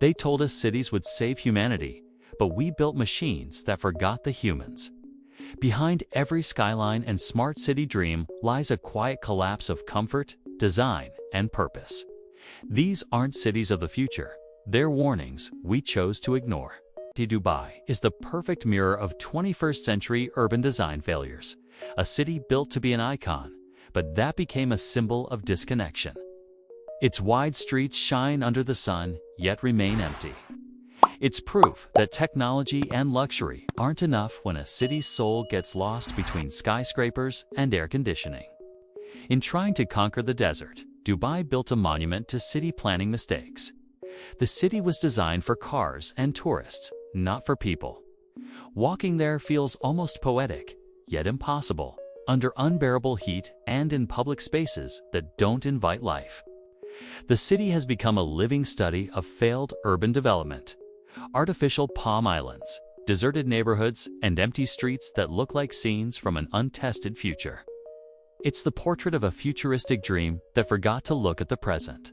They told us cities would save humanity, but we built machines that forgot the humans. Behind every skyline and smart city dream lies a quiet collapse of comfort, design, and purpose. These aren't cities of the future. They're warnings we chose to ignore. Dubai is the perfect mirror of 21st century urban design failures. A city built to be an icon, but that became a symbol of disconnection. Its wide streets shine under the sun, yet remain empty. It's proof that technology and luxury aren't enough when a city's soul gets lost between skyscrapers and air conditioning. In trying to conquer the desert, Dubai built a monument to city planning mistakes. The city was designed for cars and tourists, not for people. Walking there feels almost poetic, yet impossible, under unbearable heat and in public spaces that don't invite life. The city has become a living study of failed urban development. Artificial palm islands, deserted neighborhoods, and empty streets that look like scenes from an untested future. It's the portrait of a futuristic dream that forgot to look at the present.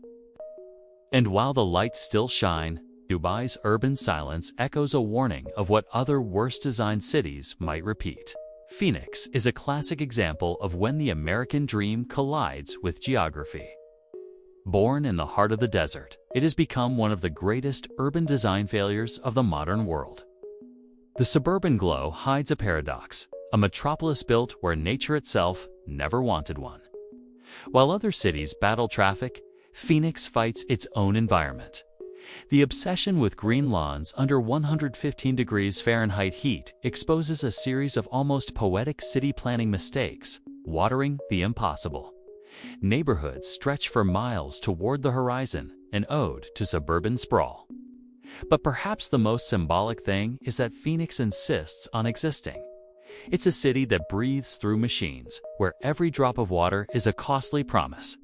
And while the lights still shine, Dubai's urban silence echoes a warning of what other worse-designed cities might repeat. Phoenix is a classic example of when the American dream collides with geography. Born in the heart of the desert, it has become one of the greatest urban design failures of the modern world. The suburban glow hides a paradox, a metropolis built where nature itself never wanted one. While other cities battle traffic, Phoenix fights its own environment. The obsession with green lawns under 115 degrees Fahrenheit heat exposes a series of almost poetic city planning mistakes, watering the impossible. Neighborhoods stretch for miles toward the horizon, an ode to suburban sprawl. But perhaps the most symbolic thing is that Phoenix insists on existing. It's a city that breathes through machines, where every drop of water is a costly promise.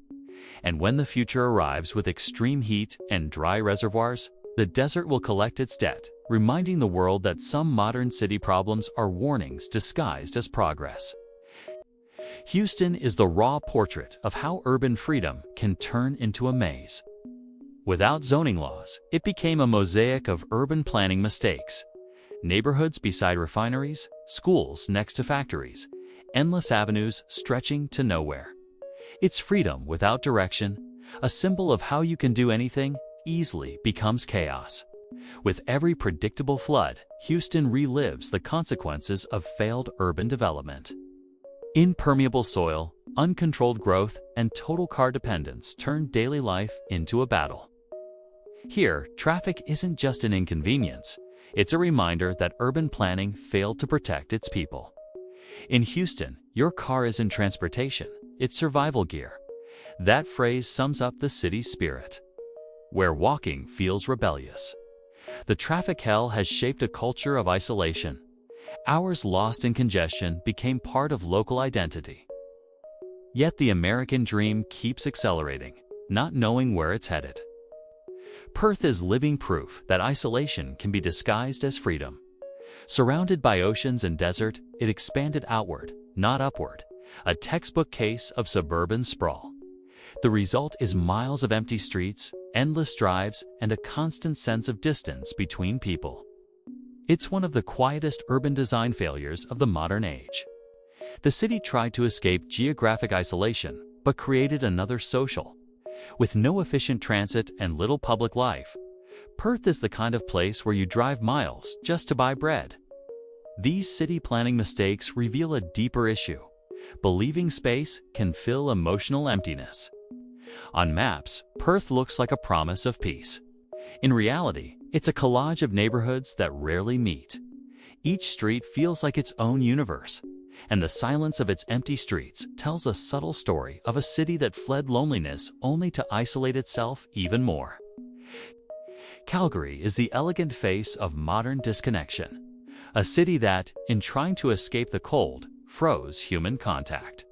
And when the future arrives with extreme heat and dry reservoirs, the desert will collect its debt, reminding the world that some modern city problems are warnings disguised as progress. Houston is the raw portrait of how urban freedom can turn into a maze. Without zoning laws, it became a mosaic of urban planning mistakes. Neighborhoods beside refineries, schools next to factories, endless avenues stretching to nowhere. It's freedom without direction, a symbol of how you can do anything, easily becomes chaos. With every predictable flood, Houston relives the consequences of failed urban development. Impermeable soil, uncontrolled growth, and total car dependence turn daily life into a battle. Here, traffic isn't just an inconvenience, it's a reminder that urban planning failed to protect its people. In Houston, your car isn't transportation, it's survival gear. That phrase sums up the city's spirit, where walking feels rebellious. The traffic hell has shaped a culture of isolation. Hours lost in congestion became part of local identity. Yet the American dream keeps accelerating, not knowing where it's headed. Perth is living proof that isolation can be disguised as freedom. Surrounded by oceans and desert, it expanded outward, not upward, a textbook case of suburban sprawl. The result is miles of empty streets, endless drives, and a constant sense of distance between people. It's one of the quietest urban design failures of the modern age. The city tried to escape geographic isolation, but created another social. With no efficient transit and little public life, Perth is the kind of place where you drive miles just to buy bread. These city planning mistakes reveal a deeper issue. Believing space can fill emotional emptiness. On maps, Perth looks like a promise of peace. In reality, it's a collage of neighborhoods that rarely meet. Each street feels like its own universe, and the silence of its empty streets tells a subtle story of a city that fled loneliness only to isolate itself even more. Calgary is the elegant face of modern disconnection, a city that, in trying to escape the cold, froze human contact.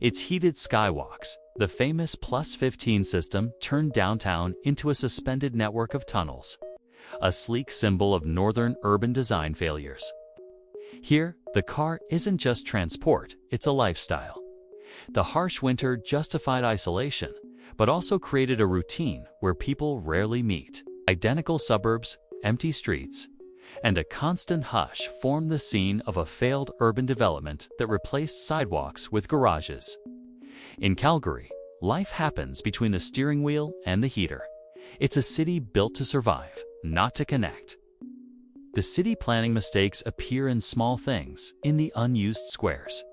Its heated skywalks, the famous +15 system, turned downtown into a suspended network of tunnels, a sleek symbol of northern urban design failures. Here, the car isn't just transport, it's a lifestyle. The harsh winter justified isolation, but also created a routine where people rarely meet. identical suburbs, empty streets, and a constant hush formed the scene of a failed urban development that replaced sidewalks with garages. In Calgary, life happens between the steering wheel and the heater. It's a city built to survive, not to connect. The city planning mistakes appear in small things, in the unused squares,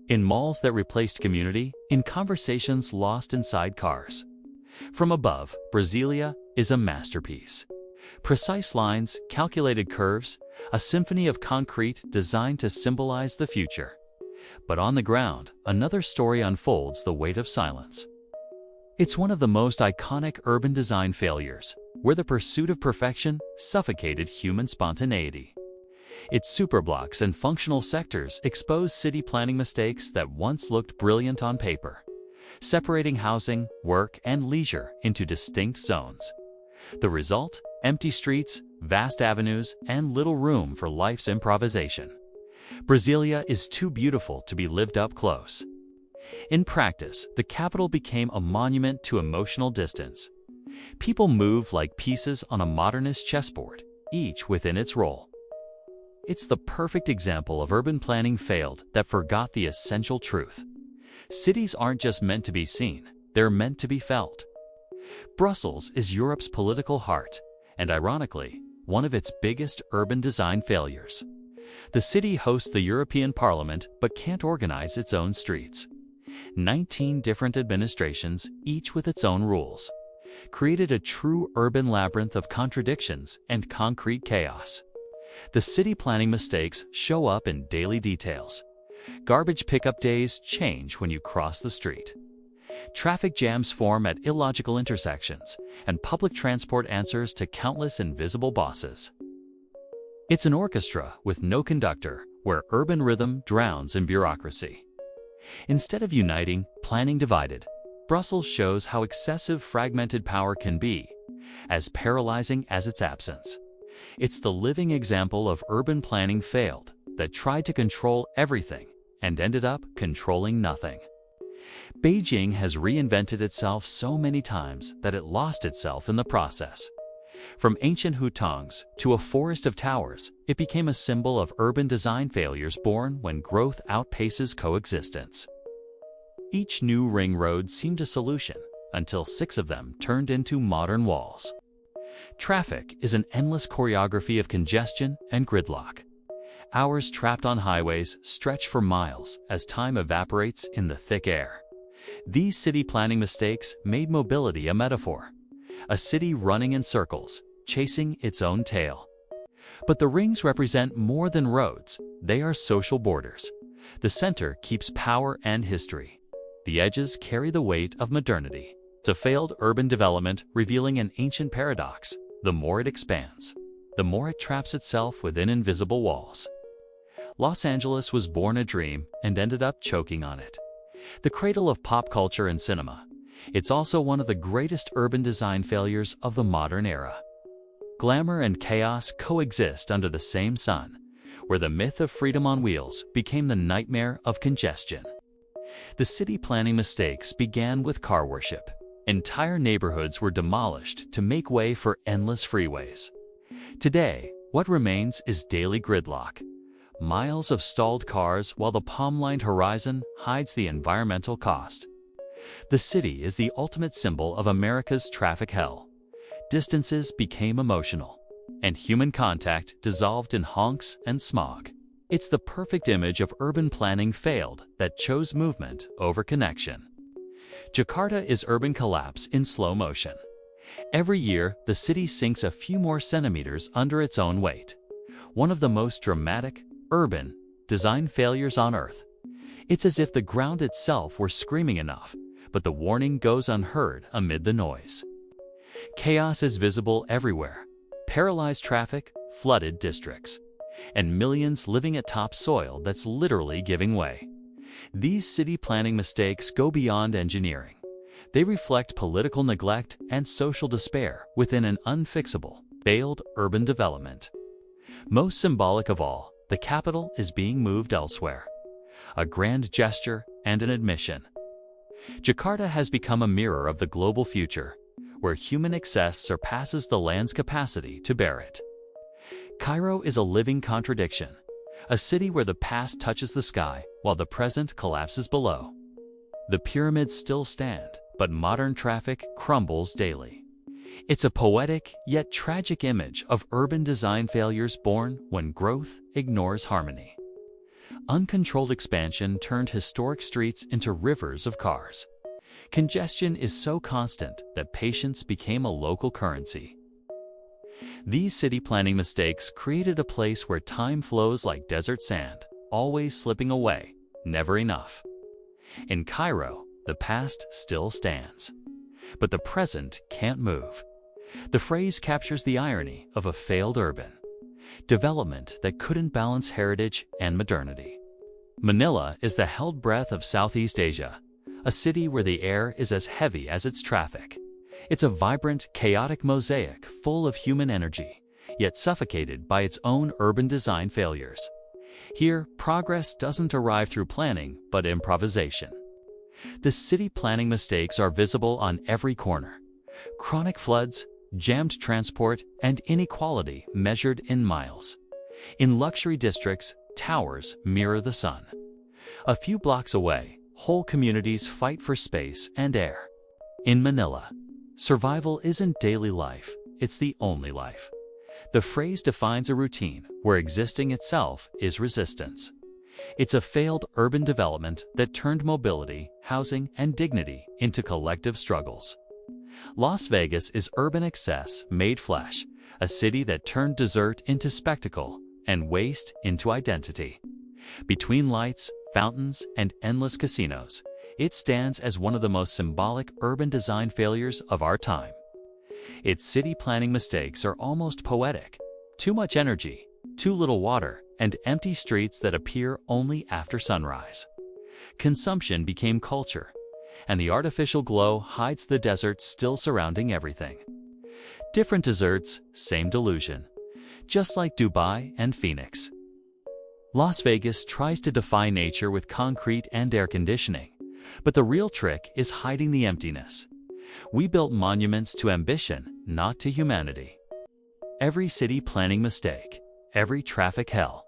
in malls that replaced community, in conversations lost inside cars. From above, Brasília is a masterpiece. Precise lines, calculated curves, a symphony of concrete designed to symbolize the future. But on the ground, another story unfolds the weight of silence. It's one of the most iconic urban design failures, where the pursuit of perfection suffocated human spontaneity. Its superblocks and functional sectors expose city planning mistakes that once looked brilliant on paper, separating housing, work, and leisure into distinct zones. The result? Empty streets, vast avenues, and little room for life's improvisation. Brasília is too beautiful to be lived up close. In practice, the capital became a monument to emotional distance. People move like pieces on a modernist chessboard, each within its role. It's the perfect example of urban planning failed that forgot the essential truth. Cities aren't just meant to be seen, they're meant to be felt. Brussels is Europe's political heart, and ironically, one of its biggest urban design failures. The city hosts the European Parliament but can't organize its own streets. 19 different administrations, each with its own rules, created a true urban labyrinth of contradictions and concrete chaos. The city planning mistakes show up in daily details. Garbage pickup days change when you cross the street. Traffic jams form at illogical intersections, and public transport answers to countless invisible bosses. It's an orchestra with no conductor, where urban rhythm drowns in bureaucracy. Instead of uniting, planning divided. Brussels shows how excessive fragmented power can be, as paralyzing as its absence. It's the living example of urban planning failed, that tried to control everything and ended up controlling nothing. Beijing has reinvented itself so many times that it lost itself in the process. From ancient hutongs to a forest of towers, it became a symbol of urban design failures born when growth outpaces coexistence. Each new ring road seemed a solution, until 6 of them turned into modern walls. Traffic is an endless choreography of congestion and gridlock. Hours trapped on highways stretch for miles as time evaporates in the thick air. These city planning mistakes made mobility a metaphor, a city running in circles, chasing its own tail. But the rings represent more than roads, they are social borders. The center keeps power and history. The edges carry the weight of modernity. It's a failed urban development revealing an ancient paradox. The more it expands, the more it traps itself within invisible walls. Los Angeles was born a dream and ended up choking on it. The cradle of pop culture and cinema, it's also one of the greatest urban design failures of the modern era. Glamour and chaos coexist under the same sun, where the myth of freedom on wheels became the nightmare of congestion. The city planning mistakes began with car worship. Entire neighborhoods were demolished to make way for endless freeways. Today, what remains is daily gridlock. Miles of stalled cars while the palm-lined horizon hides the environmental cost. The city is the ultimate symbol of America's traffic hell. Distances became emotional, and human contact dissolved in honks and smog. It's the perfect image of urban planning failed that chose movement over connection. Jakarta is urban collapse in slow motion. Every year, the city sinks a few more centimeters under its own weight. One of the most dramatic, urban, design failures on Earth. It's as if the ground itself were screaming enough, but the warning goes unheard amid the noise. Chaos is visible everywhere. Paralyzed traffic, flooded districts, and millions living atop soil that's literally giving way. These city planning mistakes go beyond engineering. They reflect political neglect and social despair within an unfixable, failed urban development. Most symbolic of all, the capital is being moved elsewhere. A grand gesture and an admission. Jakarta has become a mirror of the global future, where human excess surpasses the land's capacity to bear it. Cairo is a living contradiction, a city where the past touches the sky while the present collapses below. The pyramids still stand, but modern traffic crumbles daily. It's a poetic yet tragic image of urban design failures born when growth ignores harmony. Uncontrolled expansion turned historic streets into rivers of cars. Congestion is so constant that patience became a local currency. These city planning mistakes created a place where time flows like desert sand, always slipping away, never enough. In Cairo, the past still stands, but the present can't move. The phrase captures the irony of a failed urban development that couldn't balance heritage and modernity. Manila is the held breath of Southeast Asia, a city where the air is as heavy as its traffic. It's a vibrant, chaotic mosaic full of human energy, yet suffocated by its own urban design failures. Here, progress doesn't arrive through planning, but improvisation. The city planning mistakes are visible on every corner. Chronic floods, jammed transport, and inequality measured in miles. In luxury districts, towers mirror the sun. A few blocks away, whole communities fight for space and air. In Manila, survival isn't daily life, it's the only life. The phrase defines a routine where existing itself is resistance. It's a failed urban development that turned mobility, housing, and dignity into collective struggles. Las Vegas is urban excess made flesh, a city that turned desert into spectacle and waste into identity. Between lights, fountains, and endless casinos, it stands as one of the most symbolic urban design failures of our time. Its city planning mistakes are almost poetic. Too much energy, too little water, and empty streets that appear only after sunrise. Consumption became culture, and the artificial glow hides the desert still surrounding everything. Different deserts, same delusion, just like Dubai and Phoenix. Las Vegas tries to defy nature with concrete and air conditioning, but the real trick is hiding the emptiness. We built monuments to ambition, not to humanity. Every city planning mistake, every traffic hell,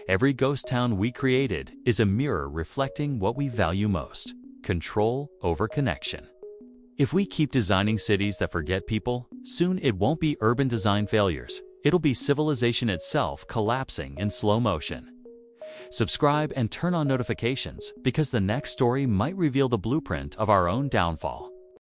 every ghost town we created is a mirror reflecting what we value most: control over connection. If we keep designing cities that forget people, soon it won't be urban design failures. It'll be civilization itself collapsing in slow motion. Subscribe and turn on notifications because the next story might reveal the blueprint of our own downfall.